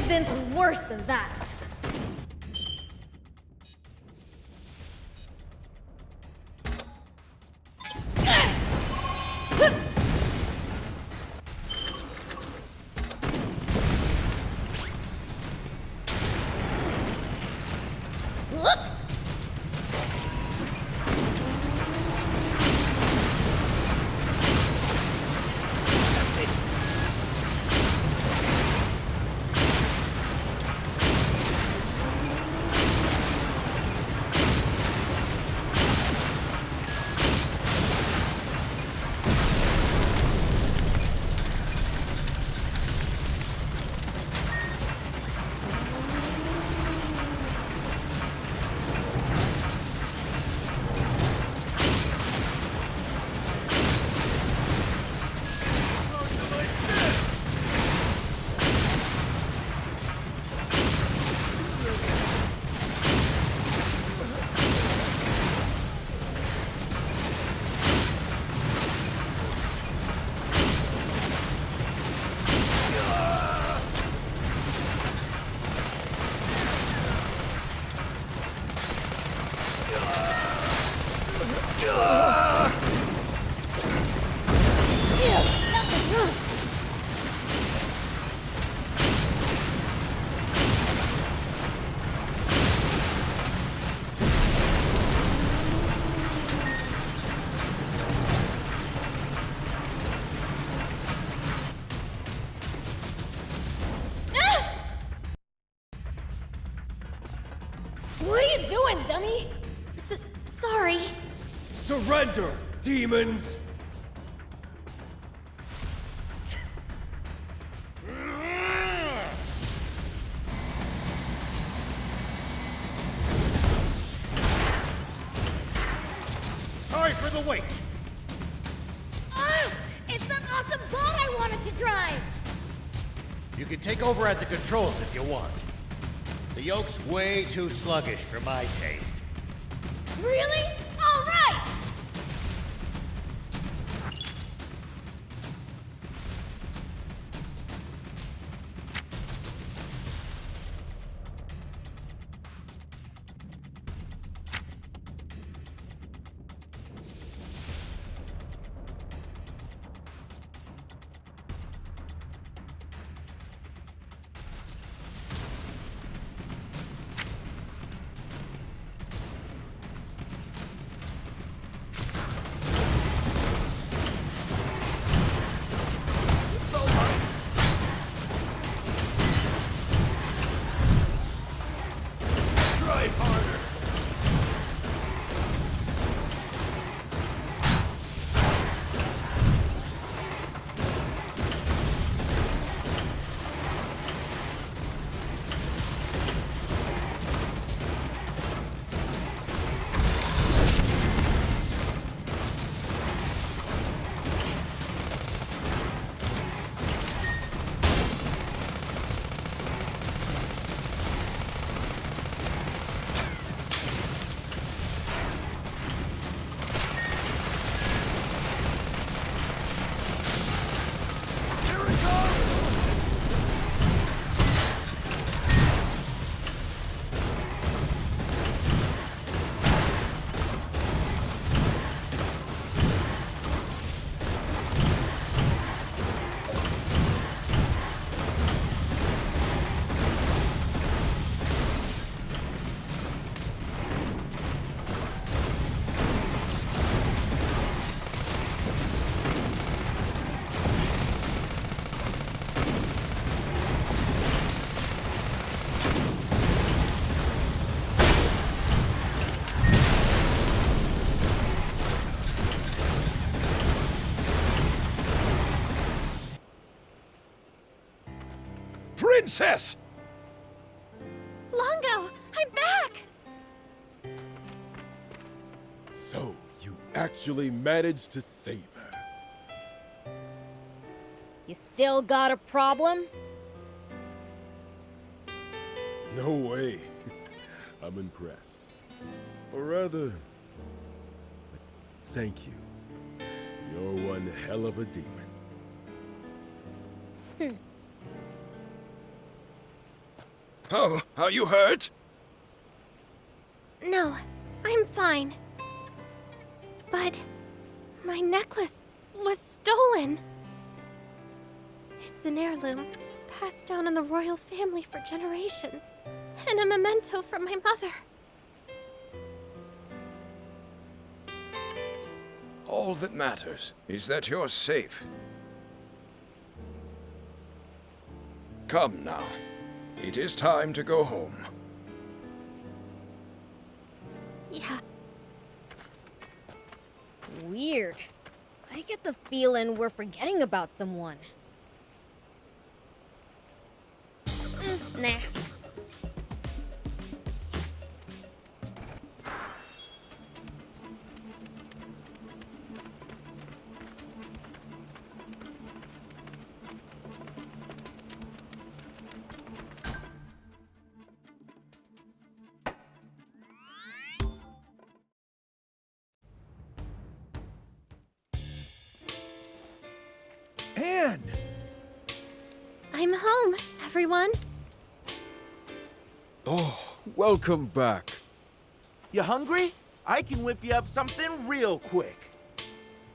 I've been through worse than that. What are you doing, dummy? Sorry. Surrender, demons! Sorry for the wait! It's that awesome boat I wanted to drive! You can take over at the controls if you want. The yoke's way too sluggish for my taste. Really? All right! Try harder! Princess! Longo, I'm back! So, you actually managed to save her. You still got a problem? No way. I'm impressed. Or rather, thank you. You're one hell of a demon. Oh, are you hurt? No, I'm fine. But my necklace was stolen. It's an heirloom, passed down in the royal family for generations, and a memento from my mother. All that matters is that you're safe. Come now. It is time to go home. Yeah. Weird. I get the feeling we're forgetting about someone. Nah. Anne! I'm home, everyone. Oh, welcome back. You hungry? I can whip you up something real quick.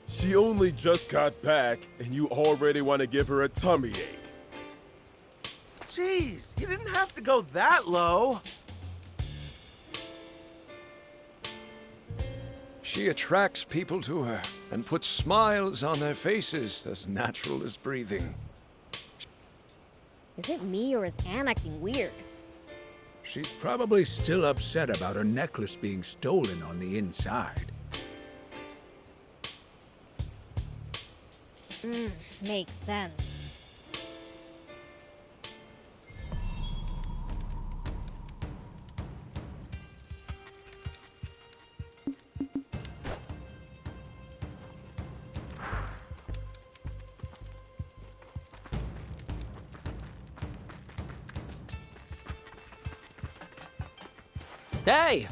She only just got back, and you already want to give her a tummy ache. Jeez, you didn't have to go that low. She attracts people to her and puts smiles on their faces as natural as breathing. Is it me or is Anne acting weird? She's probably still upset about her necklace being stolen on the inside. Makes sense. Hey!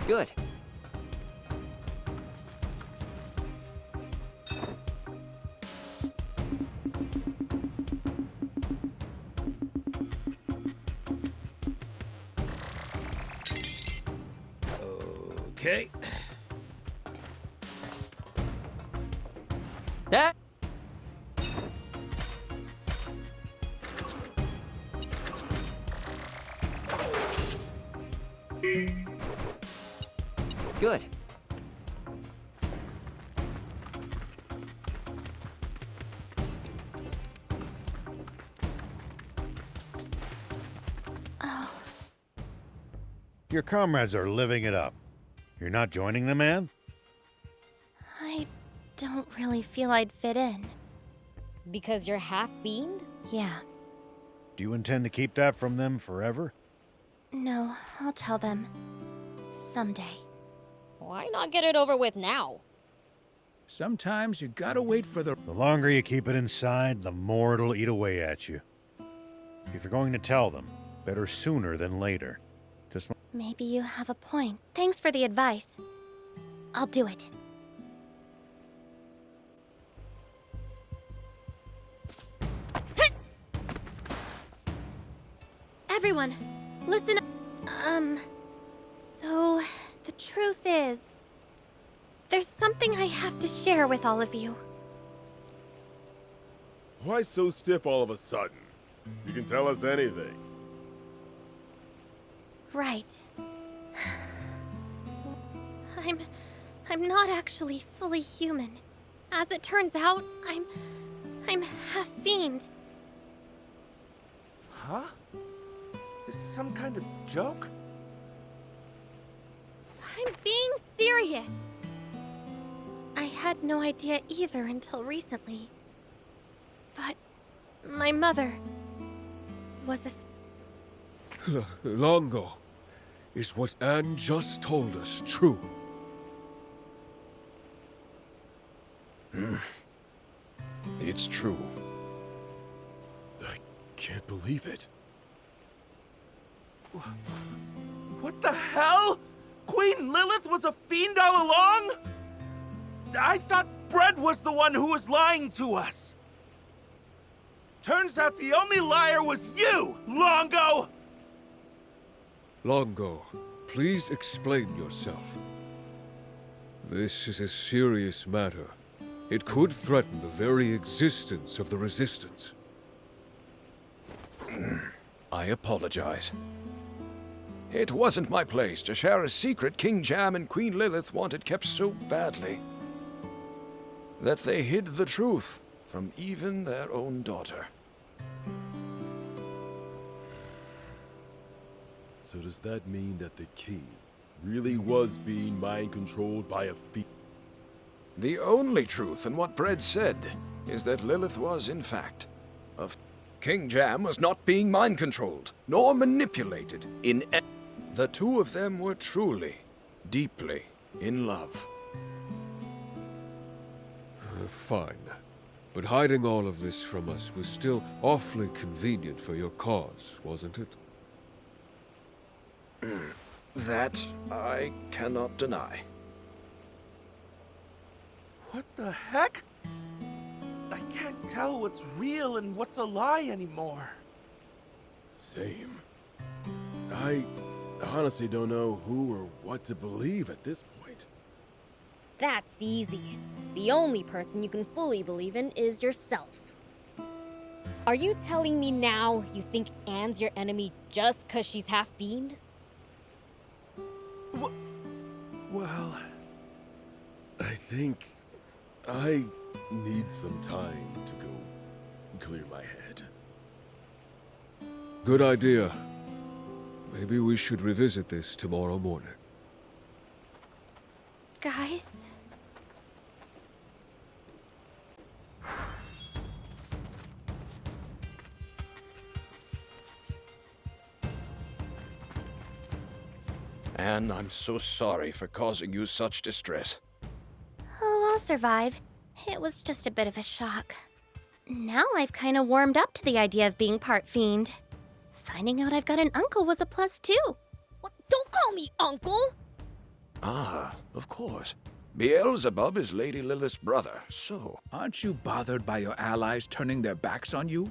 Good. Okay. That. Good. Your comrades are living it up. You're not joining them, Anne? I don't really feel I'd fit in. Because you're half fiend? Yeah. Do you intend to keep that from them forever? No, I'll tell them. Someday. Why not get it over with now? Sometimes you gotta wait for the... The longer you keep it inside, the more it'll eat away at you. If you're going to tell them, better sooner than later. Just Maybe you have a point. Thanks for the advice. I'll do it. Everyone, listen. So, the truth is, there's something I have to share with all of you. Why so stiff all of a sudden? You can tell us anything. Right. I'm not actually fully human. As it turns out, I'm half fiend. Huh? Is this some kind of joke? I'm being serious. I had no idea either until recently. But my mother was a... Longo, is what Anne just told us true? It's true. I can't believe it. What the hell? Queen Lilith was a fiend all along? I thought Bread was the one who was lying to us. Turns out the only liar was you, Longo! Longo, please explain yourself. This is a serious matter. It could threaten the very existence of the Resistance. I apologize. It wasn't my place to share a secret King Jam and Queen Lilith wanted kept so badly that they hid the truth from even their own daughter. So does that mean that the king really was being mind-controlled by a fiend? The only truth in what Bread said is that Lilith was, in fact, King Jam was not being mind-controlled, nor manipulated in The two of them were truly, deeply in love. Fine. But hiding all of this from us was still awfully convenient for your cause, wasn't it? That I cannot deny. What the heck? I can't tell what's real and what's a lie anymore. Same. I honestly don't know who or what to believe at this point. That's easy. The only person you can fully believe in is yourself. Are you telling me now you think Anne's your enemy just 'cause she's half fiend? Well, I think I need some time to go clear my head. Good idea. Maybe we should revisit this tomorrow morning. Guys? Anne, I'm so sorry for causing you such distress. Oh, I'll survive. It was just a bit of a shock. Now I've kind of warmed up to the idea of being part fiend. Finding out I've got an uncle was a plus too. What? Don't call me uncle! Ah, of course. Beelzebub is Lady Lilith's brother, so... Aren't you bothered by your allies turning their backs on you?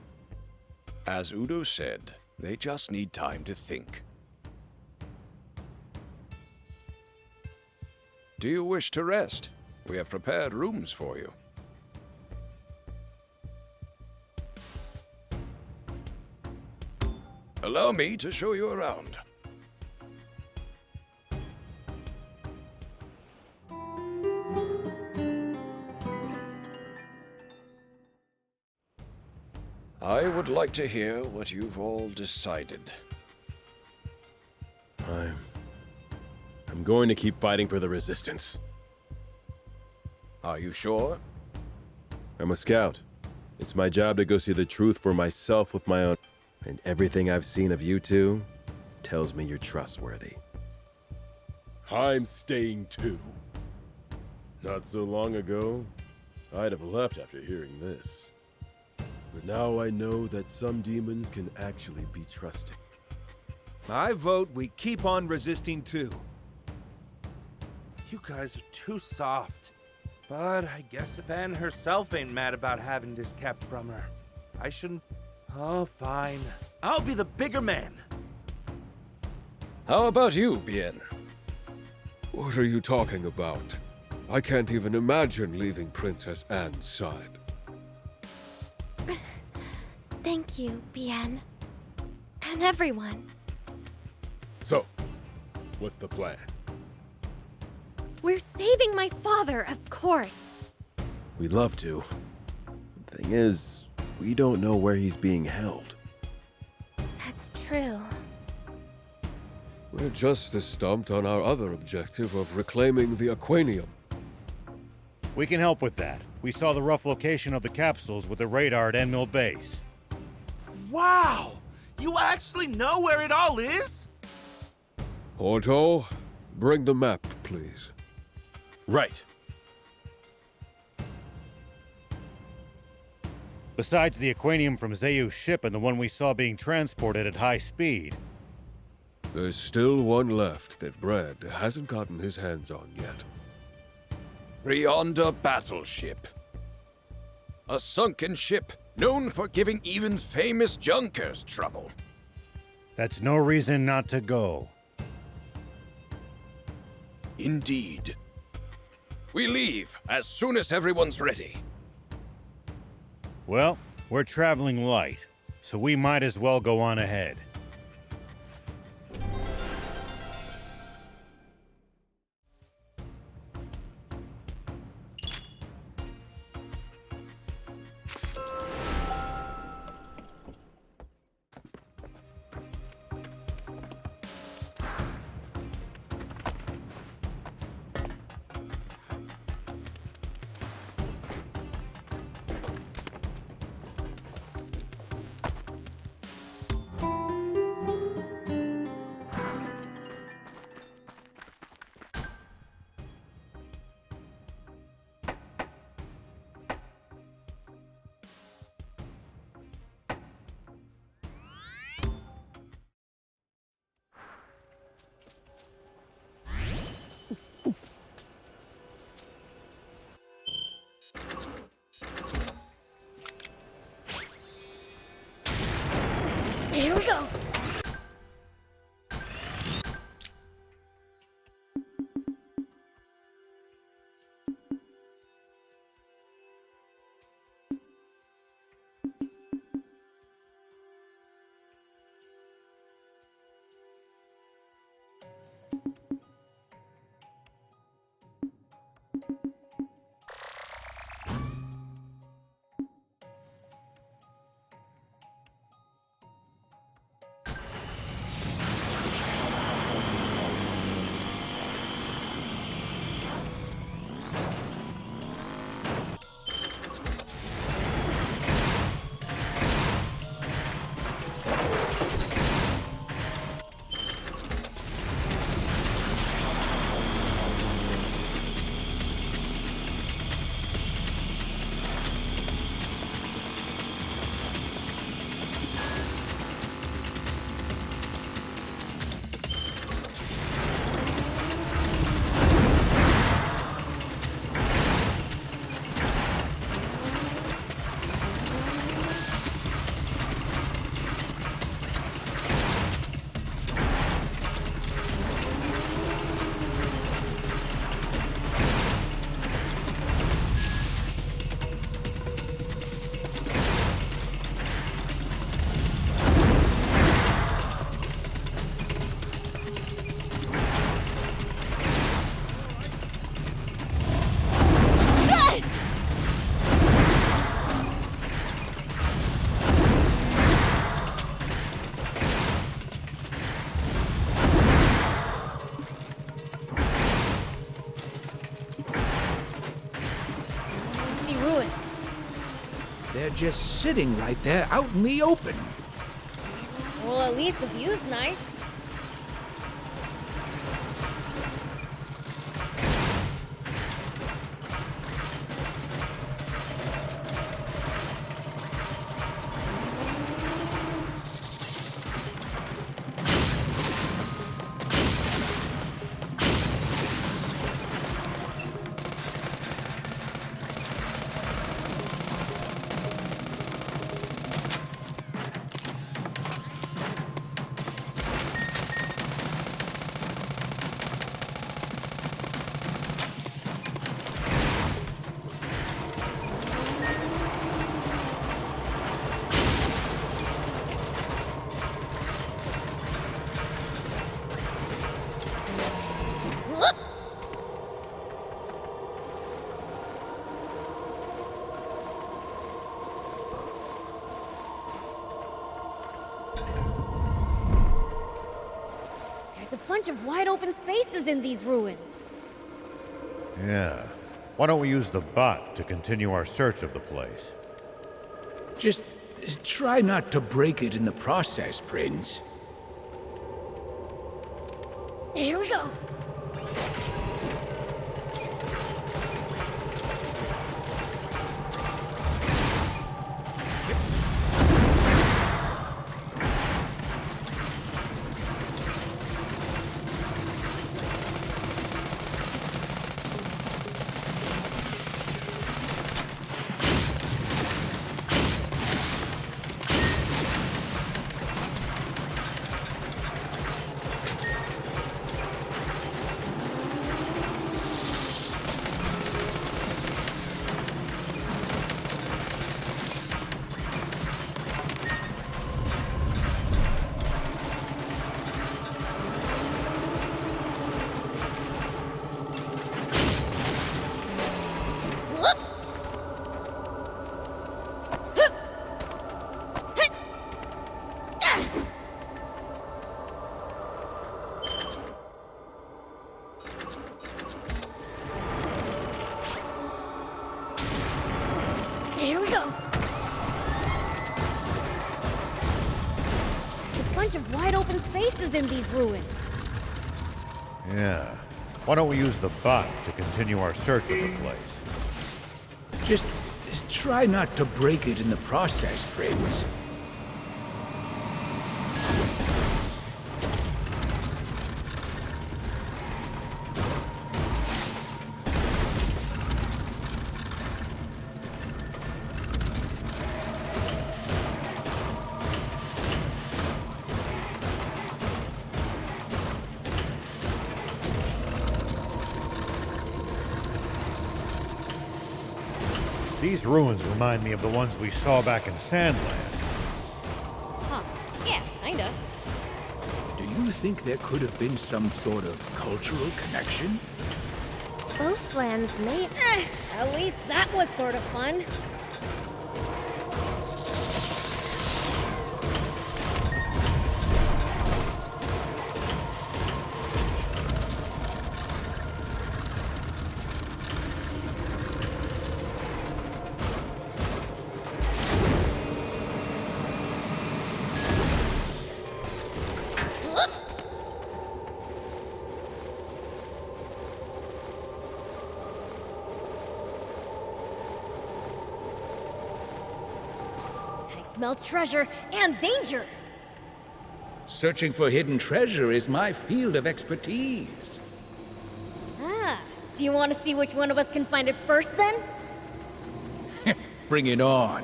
As Udo said, they just need time to think. Do you wish to rest? We have prepared rooms for you. Allow me to show you around. I would like to hear what you've all decided. I'm going to keep fighting for the Resistance. Are you sure? I'm a scout. It's my job to go see the truth for myself with my own... And everything I've seen of you two tells me you're trustworthy. I'm staying too. Not so long ago, I'd have left after hearing this. But now I know that some demons can actually be trusted. I vote we keep on resisting too. You guys are too soft. But I guess if Anne herself ain't mad about having this kept from her, I shouldn't... Oh, fine. I'll be the bigger man. How about you, Bien? What are you talking about? I can't even imagine leaving Princess Anne's side. Thank you, Bien. And everyone. So, what's the plan? We're saving my father, of course. We'd love to. Thing is, we don't know where he's being held. That's true. We're just as stumped on our other objective of reclaiming the Aquanium. We can help with that. We saw the rough location of the capsules with the radar at Enmill Base. Wow! You actually know where it all is? Porto, bring the map, please. Right. Besides the Aquanium from Zayu's ship and the one we saw being transported at high speed, There's still one left that Brad hasn't gotten his hands on yet. Rionda battleship. A sunken ship known for giving even famous junkers trouble. that's no reason not to go. Indeed. We leave as soon as everyone's ready. Well, we're traveling light, so we might as well go on ahead. Here we go. They're just sitting right there out in the open. Well, at least the view's nice. There's a bunch of wide open spaces in these ruins. Yeah, Why don't we use the bot to continue our search of the place? Just try not to break it in the process, Prince. Here we go. Here we go. A bunch of wide open spaces in these ruins. Yeah. Why don't we use the bot to continue our search of the place? Just try not to break it in the process, Prince. These ruins remind me of the ones we saw back in Sandland. Huh. Yeah, kinda. Do you think there could have been some sort of cultural connection? Both lands may. At least that was sort of fun. Smell treasure and danger. Searching for hidden treasure is my field of expertise. Ah, do you want to see which one of us can find it first then? Bring it on.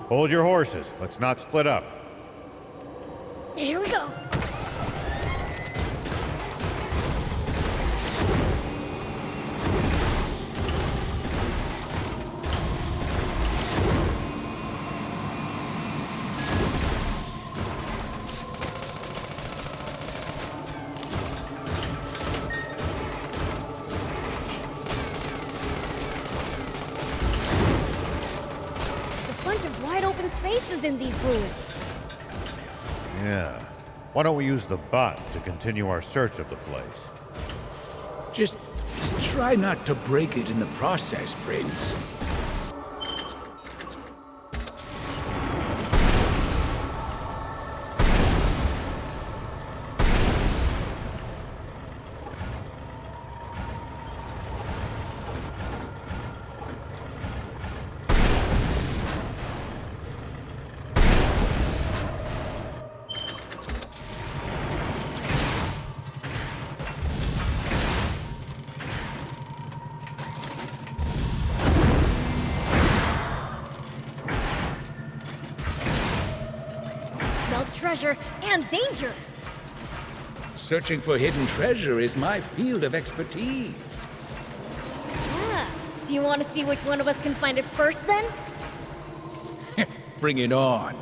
Hold your horses. Let's not split up. Here we go. Spaces in these ruins. Yeah. Why don't we use the bot to continue our search of the place? Just try not to break it in the process, Prince. Treasure and danger. Searching for hidden treasure is my field of expertise. Ah, do you want to see which one of us can find it first then? Bring it on.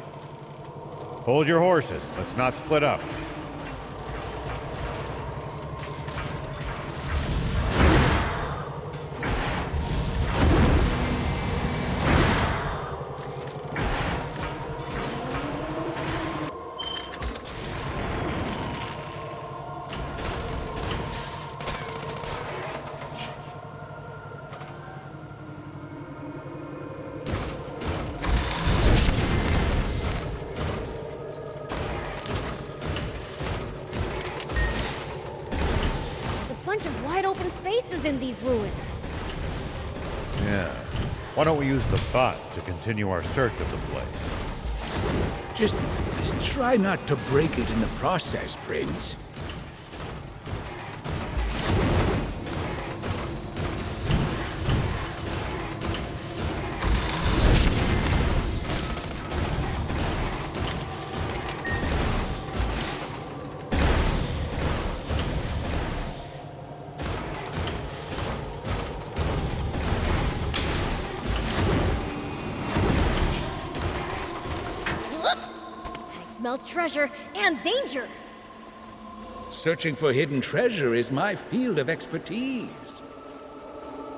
Hold your horses. Let's not split up. bunch of wide open spaces in these ruins. Yeah. Why don't we use the bot to continue our search of the place? Just try not to break it in the process, Prince. I smell treasure and danger. Searching for hidden treasure is my field of expertise.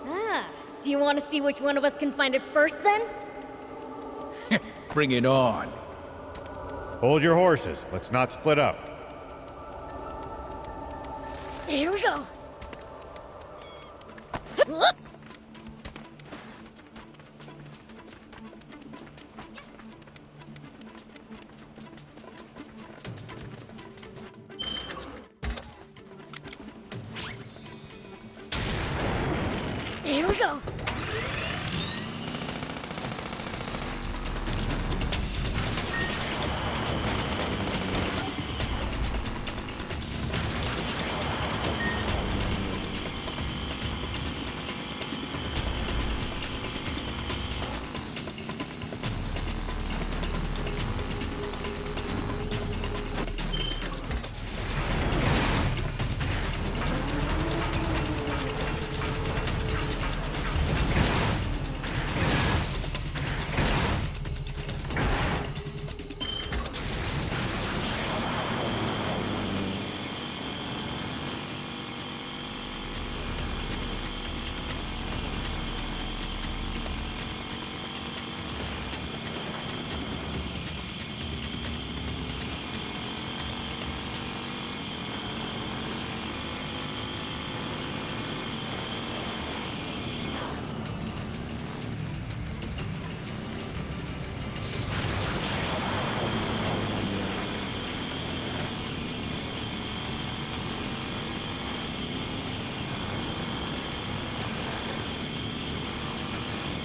Ah, do you want to see which one of us can find it first then? Bring it on. Hold your horses. Let's not split up. Here we go. Here we go.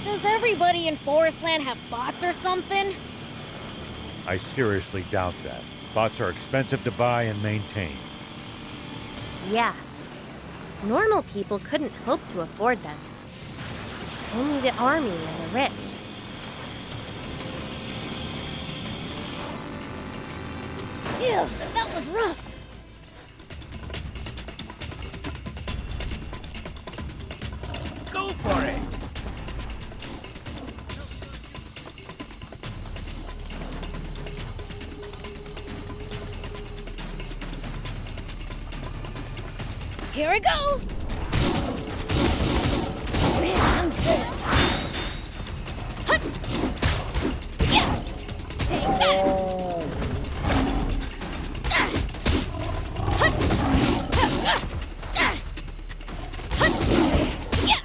Does everybody in Forestland have bots or something? I seriously doubt that. Bots are expensive to buy and maintain. Yeah. Normal people couldn't hope to afford them. Only the army and the rich. Ew, that was rough. Go for it! Here we go! Hut! Yeah! Take that! Hut! Hut! Yeah!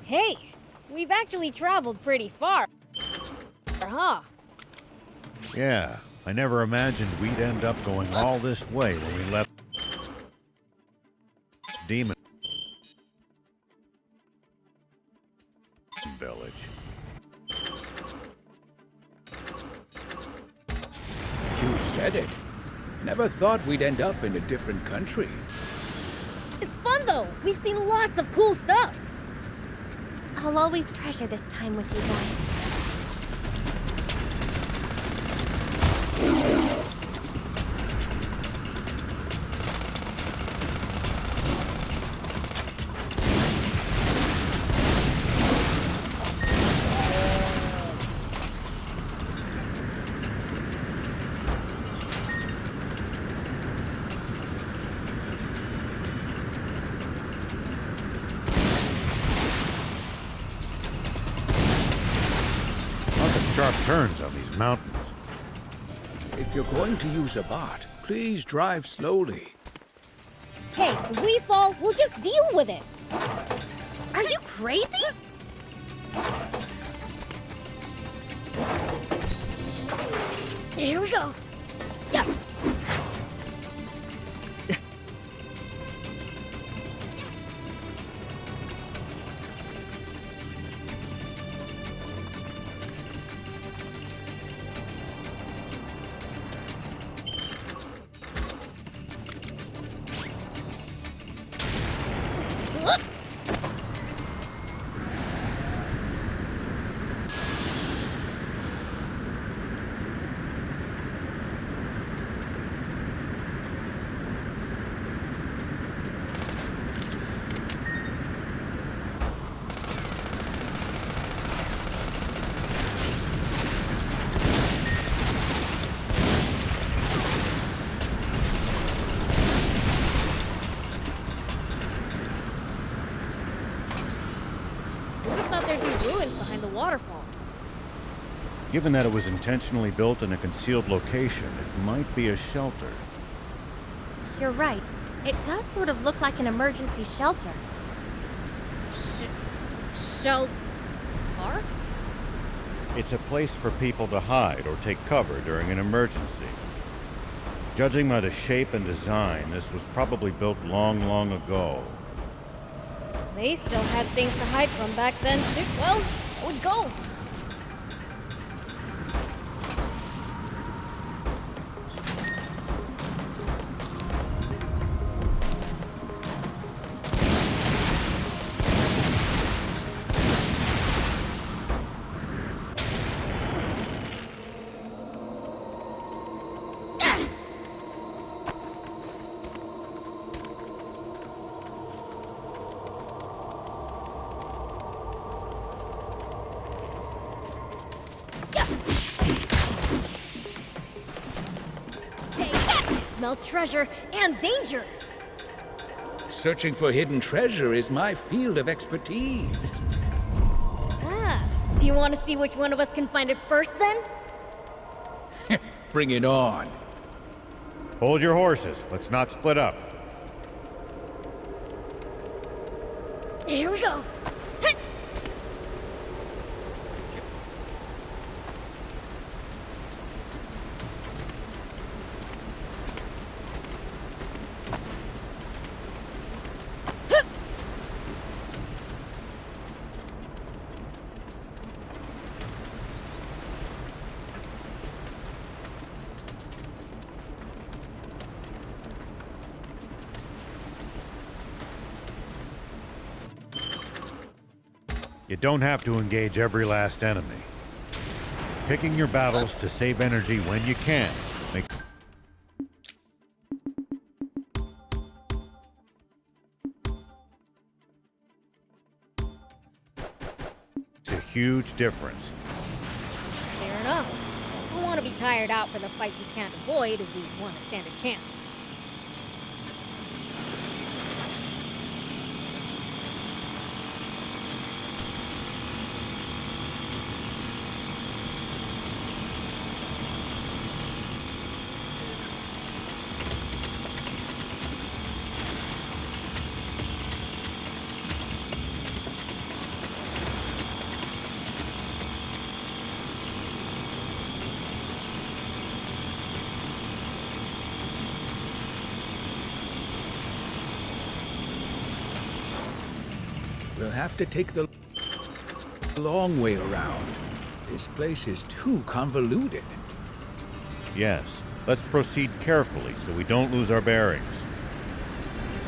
Hey, we've actually traveled pretty far. Huh? Yeah, I never imagined we'd end up going all this way when we left Demon Village. You said it. Never thought we'd end up in a different country. It's fun though. We've seen lots of cool stuff. I'll always treasure this time with you guys. Sharp turns on these mountains. If you're going to use a bot, please drive slowly. Hey, if we fall, we'll just deal with it. Are you crazy? Here we go. Yeah. Behind the waterfall. Given that it was intentionally built in a concealed location, it might be a shelter. You're right. It does sort of look like an emergency shelter. Shelter? It's a place for people to hide or take cover during an emergency. Judging by the shape and design, this was probably built long, long ago. They still had things to hide from back then, too. Well, so it goes. Smell treasure and danger. Searching for hidden treasure is my field of expertise. Ah, do you want to see which one of us can find it first, then? Bring it on. Hold your horses. Let's not split up. Here we go. You don't have to engage every last enemy. Picking your battles to save energy when you can makes a huge difference. Fair enough. Don't want to be tired out for the fight we can't avoid if we want to stand a chance. We'll have to take the long way around. This place is too convoluted. Yes, let's proceed carefully so we don't lose our bearings.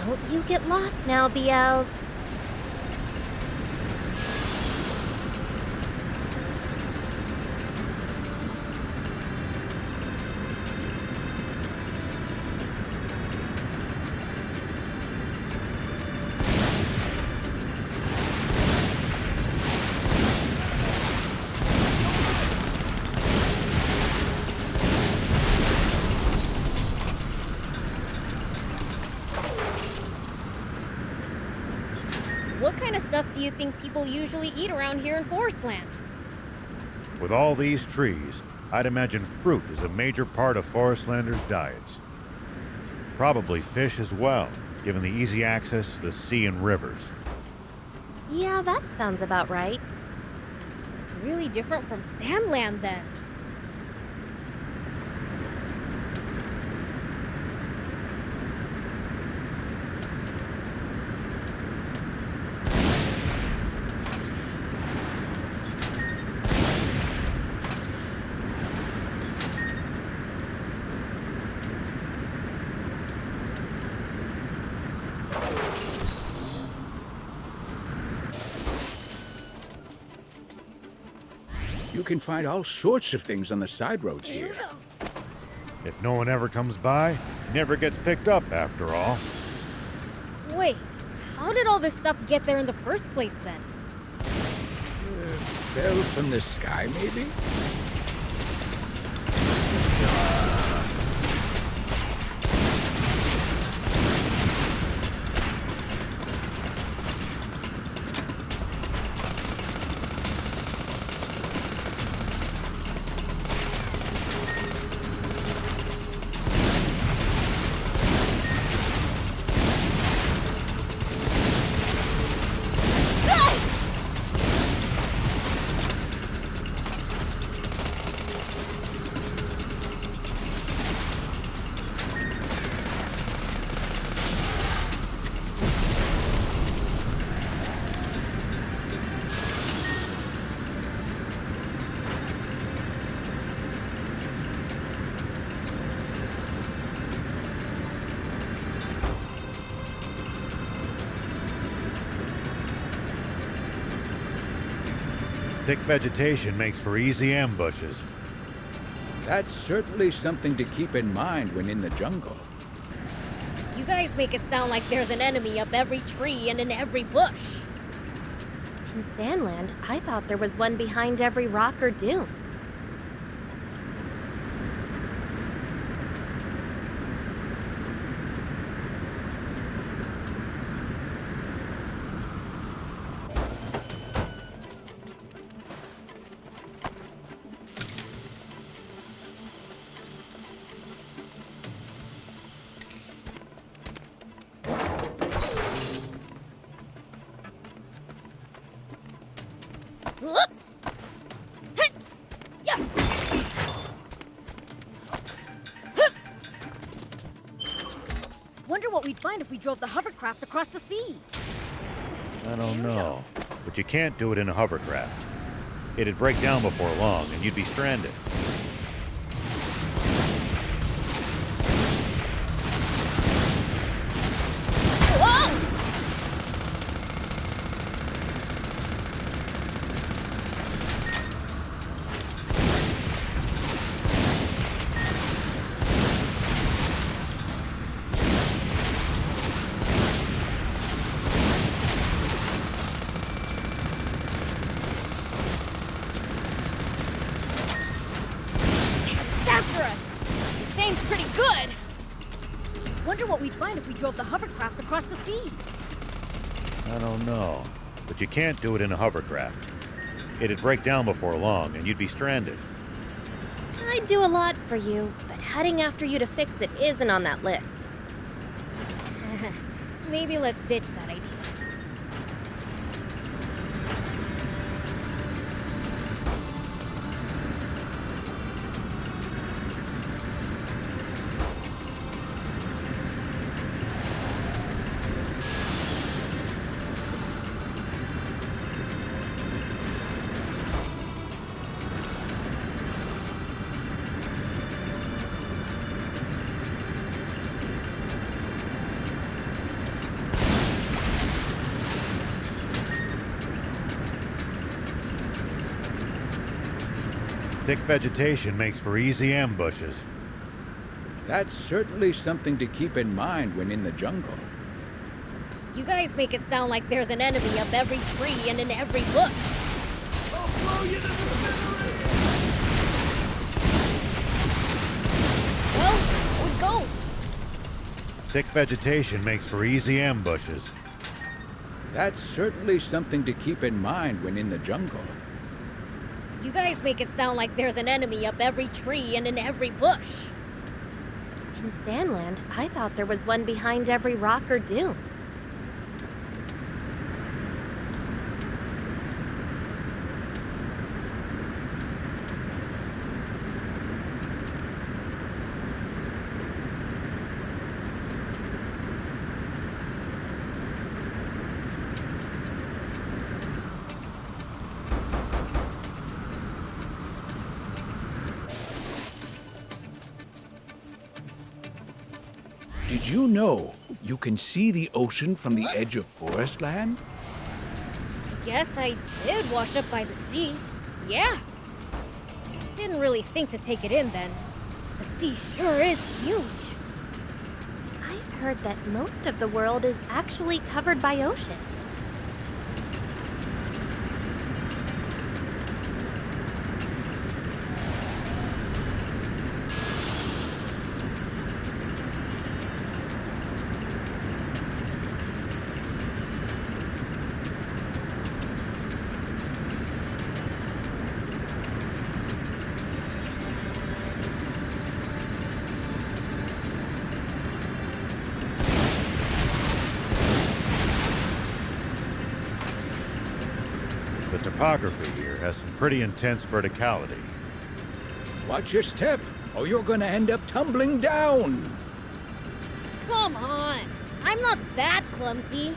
Don't you get lost now, BLs. What kind of stuff do you think people usually eat around here in Forestland? With all these trees, I'd imagine fruit is a major part of Forestlanders' diets. Probably fish as well. given the easy access to the sea and rivers. Yeah, that sounds about right. It's really different from Sandland then. You can find all sorts of things on the side roads here. If no one ever comes by, it never gets picked up after all. Wait, how did all this stuff get there in the first place then? Fell from the sky, maybe? Thick vegetation makes for easy ambushes. That's certainly something to keep in mind when in the jungle. You guys make it sound like there's an enemy up every tree and in every bush. In Sandland, I thought there was one behind every rock or dune. Wonder what we'd find if we drove the hovercraft across the sea. I don't know. But you can't do it in a hovercraft. It'd break down before long, and you'd be stranded. After us! It seems pretty good! Wonder what we'd find if we drove the hovercraft across the sea. I don't know. But you can't do it in a hovercraft. It'd break down before long, and you'd be stranded. I'd do a lot for you, but heading after you to fix it isn't on that list. Maybe let's ditch that idea. Thick vegetation makes for easy ambushes. That's certainly something to keep in mind when in the jungle. You guys make it sound like there's an enemy up every tree and in every bush. I'll blow you to smithereens! Well, so it goes. Thick vegetation makes for easy ambushes. That's certainly something to keep in mind when in the jungle. You guys make it sound like there's an enemy up every tree and in every bush. In Sandland, I thought there was one behind every rock or dune. Did you know you can see the ocean from the edge of Forestland? Guess I did wash up by the sea. Yeah. Didn't really think to take it in then. The sea sure is huge. I've heard that most of the world is actually covered by ocean. The topography here has some pretty intense verticality. Watch your step, or you're gonna end up tumbling down. Come on. I'm not that clumsy.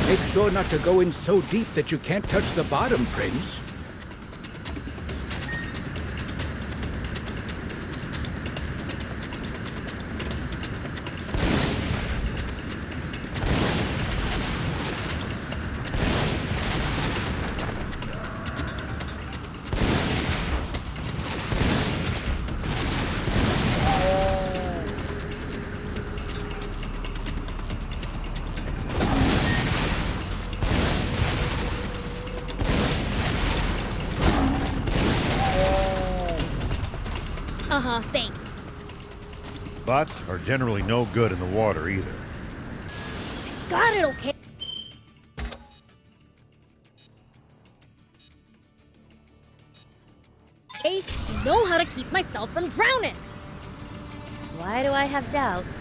Make sure not to go in so deep that you can't touch the bottom, Prince. Uh-huh, thanks. Bots are generally no good in the water either. Got it, okay? I know how to keep myself from drowning. Why do I have doubts?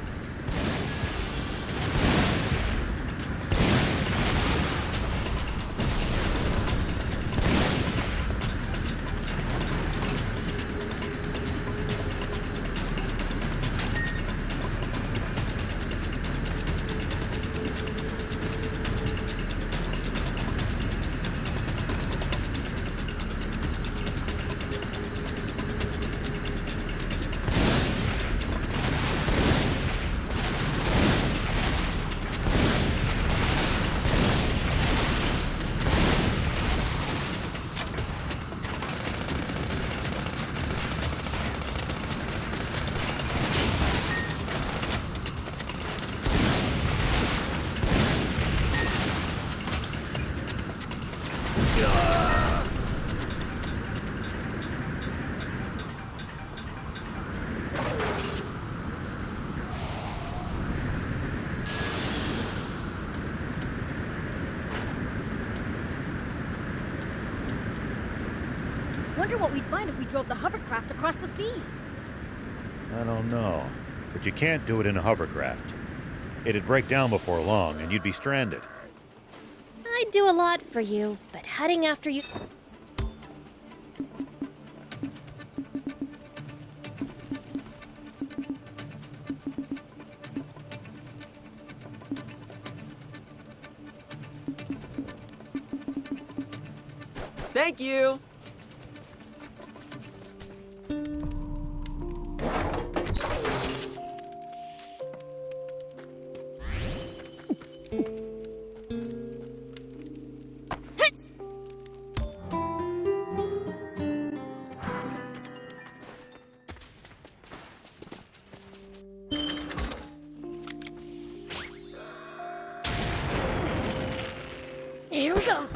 Wonder what we'd find if we drove the hovercraft across the sea. I don't know. But you can't do it in a hovercraft. It'd break down before long, and you'd be stranded. I'd do a lot for you, but heading after you... Thank you! Here we go.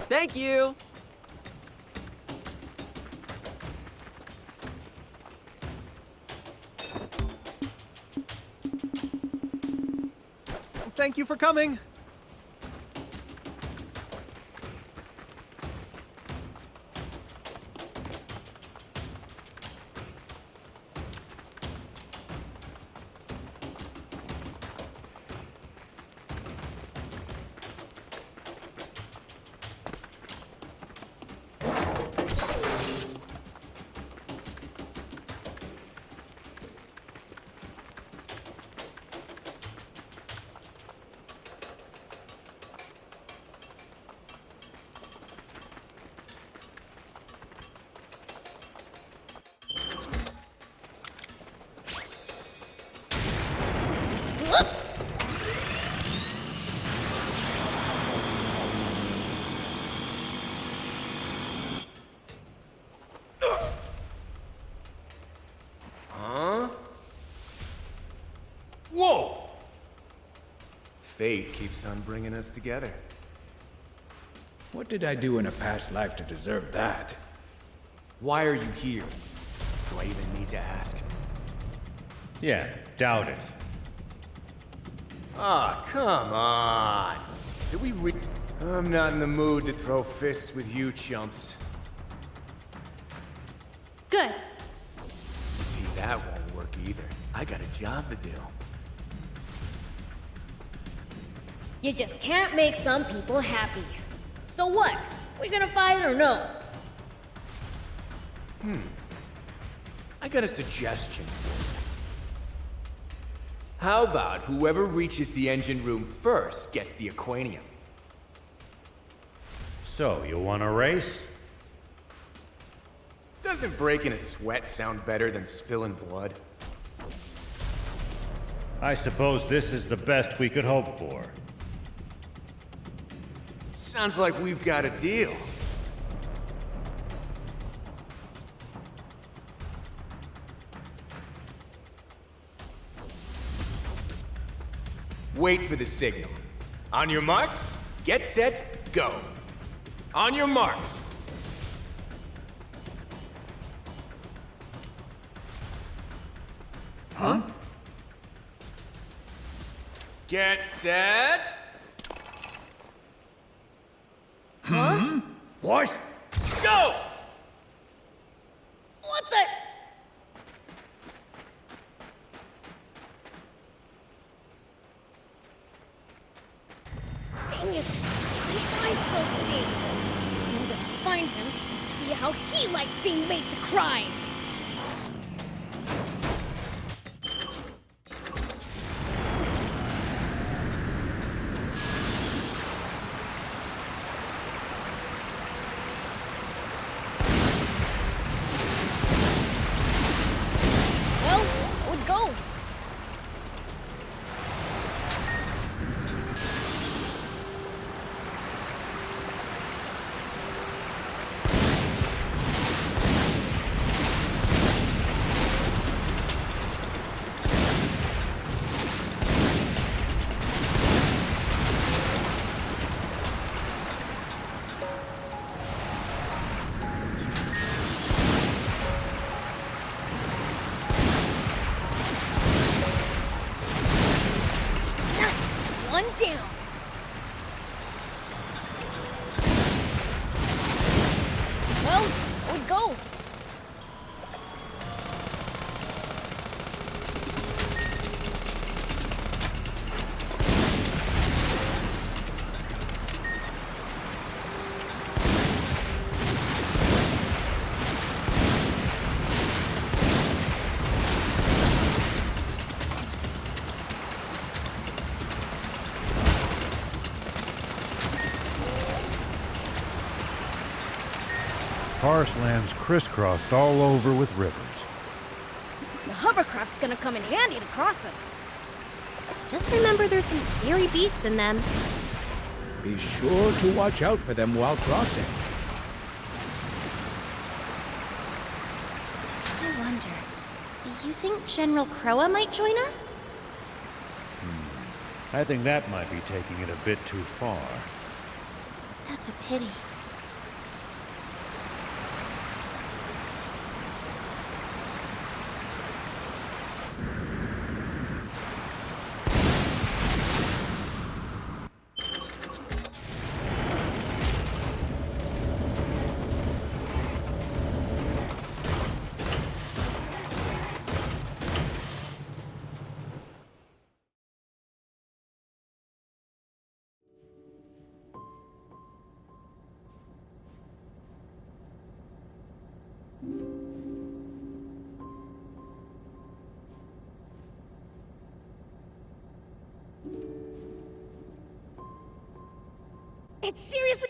Thank you! Thank you for coming. Whoa! Fate keeps on bringing us together. What did I do in a past life to deserve that? Why are you here? Do I even need to ask? Yeah, doubt it. Ah, come on! Did we I'm not in the mood to throw fists with you chumps. Good. See, that won't work either. I got a job to do. You just can't make some people happy. So what? We gonna fight or no? I got a suggestion. How about whoever reaches the engine room first gets the Aquanium? So, you want a race? Doesn't breaking a sweat sound better than spilling blood? I suppose this is the best we could hope for. Sounds like we've got a deal. Wait for the signal. On your marks, get set, go. On your marks. Huh? Get set. Huh? What? Go! What the? Dang it! My eyes still sting. I'm gonna find him and see how he likes being made to cry. Well, so it goes. how it goes. Forest land's crisscrossed all over with rivers. The hovercraft's gonna come in handy to cross them. Just remember there's some scary beasts in them. Be sure to watch out for them while crossing. I wonder, you think General Croa might join us? I think that might be taking it a bit too far. That's a pity. It's seriously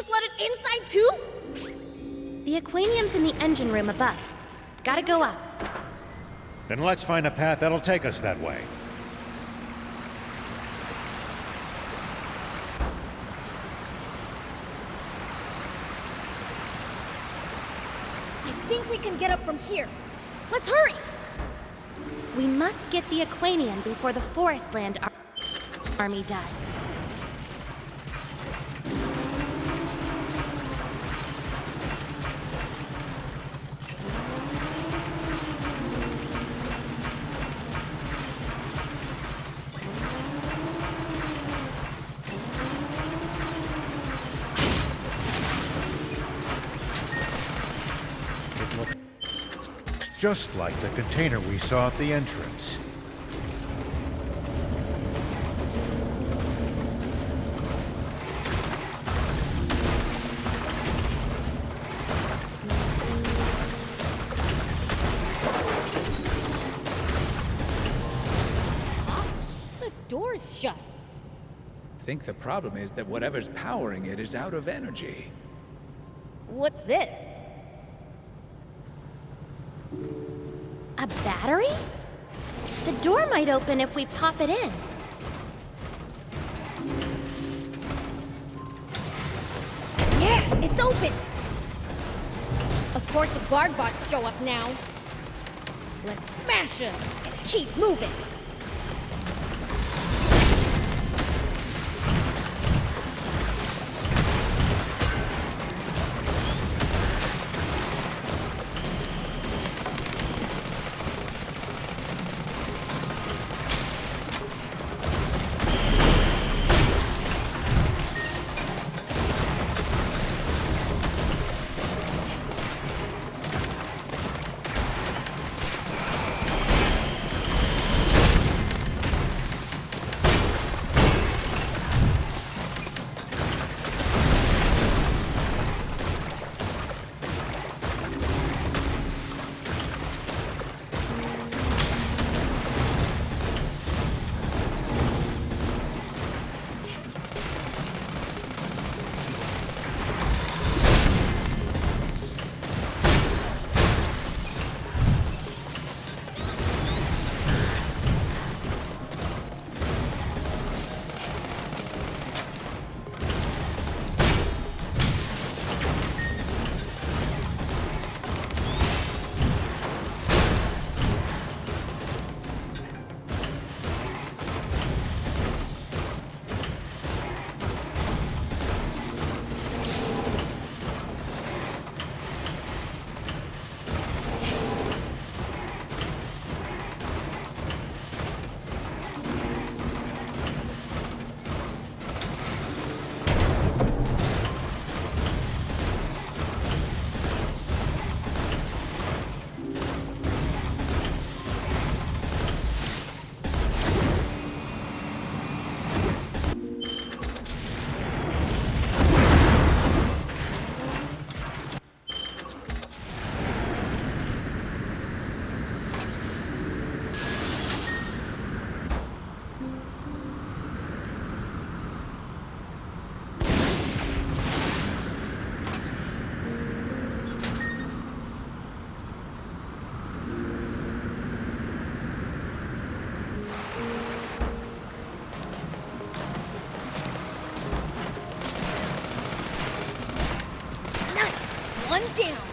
flooded inside too? The aquanium's in the engine room above. Gotta go up. Then let's find a path that'll take us that way. I think we can get up from here. Let's hurry! We must get the aquanium before the Forestland army does. It looks just like the container we saw at the entrance. The door's shut. I think the problem is that whatever's powering it is out of energy. What's this? A battery? The door might open if we pop it in. Yeah, it's open! Of course the guard bots show up now. Let's smash them and keep moving. One down.